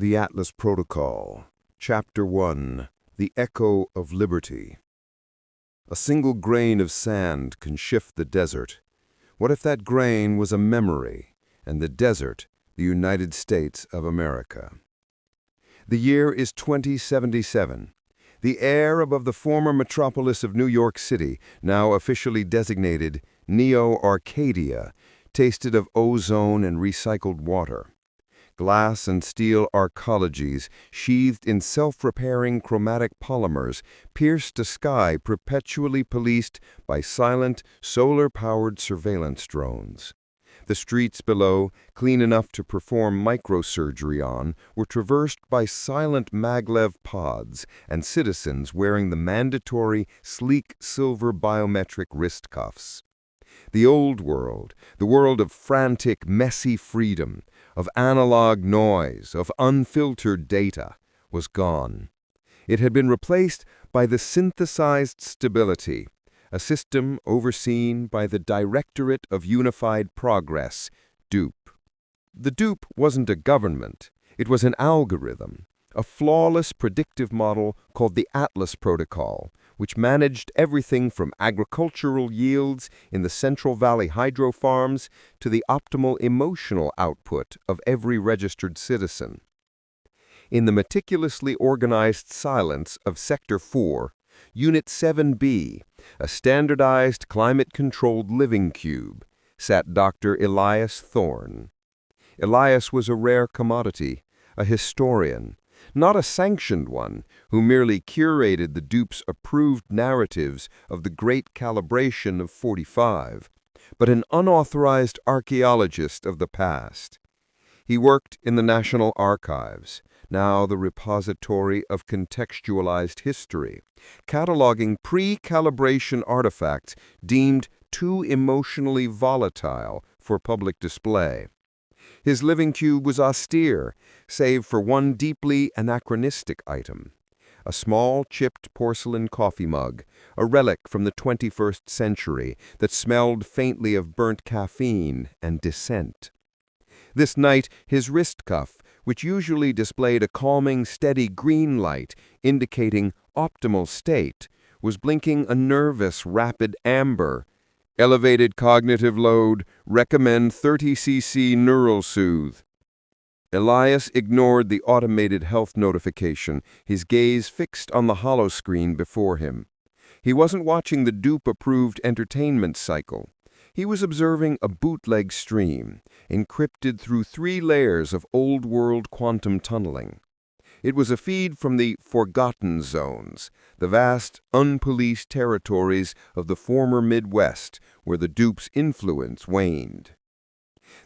The Atlas Protocol, Chapter 1, The Echo of Liberty. A single grain of sand can shift the desert. What if that grain was a memory, and the desert, the United States of America? The year is 2077. The air above the former metropolis of New York City, now officially designated Neo-Arcadia, tasted of ozone and recycled water. Glass and steel arcologies, sheathed in self-repairing chromatic polymers, pierced a sky perpetually policed by silent, solar-powered surveillance drones. The streets below, clean enough to perform microsurgery on, were traversed by silent maglev pods and citizens wearing the mandatory, sleek silver biometric wrist cuffs. The old world, the world of frantic, messy freedom, of analog noise, of unfiltered data, was gone. It had been replaced by the synthesized stability, a system overseen by the Directorate of Unified Progress, DUPE. The DUPE wasn't a government, it was an algorithm, a flawless predictive model called the Atlas Protocol, which managed everything from agricultural yields in the Central Valley hydro farms to the optimal emotional output of every registered citizen. In the meticulously organized silence of Sector 4, Unit 7B, a standardized climate-controlled living cube, sat Dr. Elias Thorne. Elias was a rare commodity, a historian, not a sanctioned one who merely curated the DUPE's approved narratives of the Great Calibration of '45, but an unauthorized archaeologist of the past. He worked in the National Archives, now the repository of contextualized history, cataloging pre-calibration artifacts deemed too emotionally volatile for public display. His living cube was austere, save for one deeply anachronistic item, a small chipped porcelain coffee mug, a relic from the 21st century that smelled faintly of burnt caffeine and dissent. This night, his wrist cuff, which usually displayed a calming, steady green light indicating optimal state, was blinking a nervous, rapid amber. Elevated cognitive load, recommend 30 cc neural soothe. Elias ignored the automated health notification, his gaze fixed on the hollow screen before him. He wasn't watching the DUPE-approved entertainment cycle. He was observing a bootleg stream, encrypted through 3 layers of old-world quantum tunneling. It was a feed from the Forgotten Zones, the vast, unpoliced territories of the former Midwest where the DUPE's influence waned.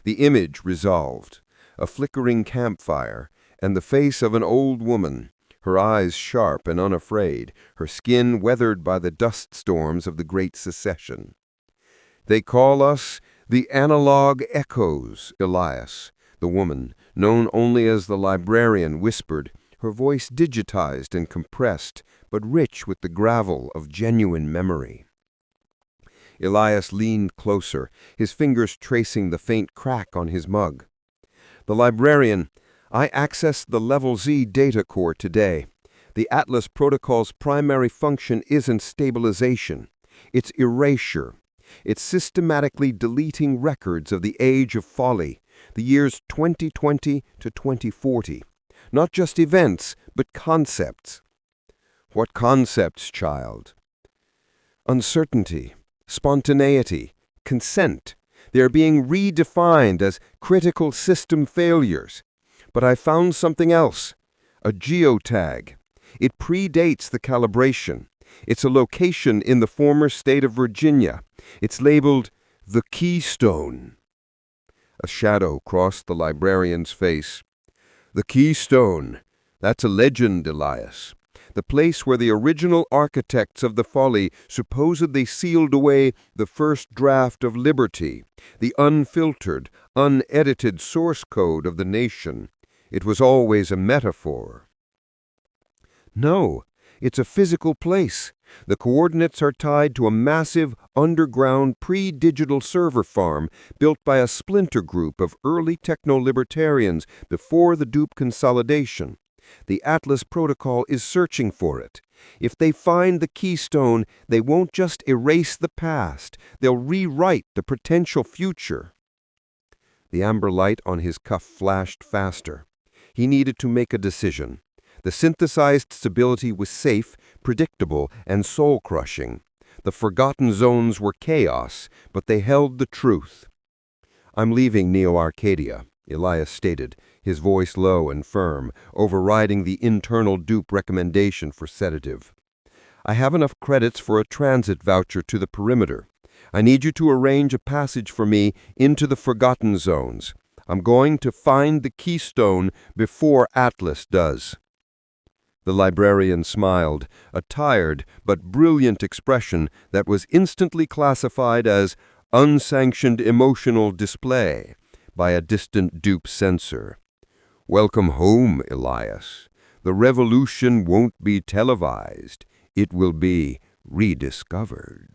The image resolved, a flickering campfire, and the face of an old woman, her eyes sharp and unafraid, her skin weathered by the dust storms of the Great Secession. "They call us the analog echoes, Elias," the woman, known only as the Librarian, whispered, her voice digitized and compressed, but rich with the gravel of genuine memory. Elias leaned closer, his fingers tracing the faint crack on his mug. "The Librarian, I accessed the Level Z data core today. The Atlas Protocol's primary function isn't stabilization. It's erasure. It's systematically deleting records of the age of folly, the years 2020 to 2040. Not just events, but concepts." "What concepts, child?" "Uncertainty, spontaneity, consent. They're being redefined as critical system failures. But I found something else, a geotag. It predates the calibration. It's a location in the former state of Virginia. It's labeled the Keystone." A shadow crossed the Librarian's face. "The Keystone. That's a legend, Elias. The place where the original architects of the folly supposedly sealed away the first draft of liberty, the unfiltered, unedited source code of the nation. It was always a metaphor." "No, it's a physical place. The coordinates are tied to a massive, underground, pre-digital server farm built by a splinter group of early techno-libertarians before the dupe consolidation. The Atlas Protocol is searching for it. If they find the keystone, they won't just erase the past, they'll rewrite the potential future. The amber light on his cuff flashed faster. He needed to make a decision. The synthesized stability was safe, predictable, and soul-crushing. The forgotten zones were chaos, but they held the truth. "I'm leaving Neo-Arcadia," Elias stated, his voice low and firm, overriding the internal dupe recommendation for sedative. "I have enough credits for a transit voucher to the perimeter. I need you to arrange a passage for me into the forgotten zones. I'm going to find the keystone before Atlas does." The librarian smiled, a tired but brilliant expression that was instantly classified as unsanctioned emotional display by a distant dupe censor. "Welcome home, Elias. The revolution won't be televised. It will be rediscovered."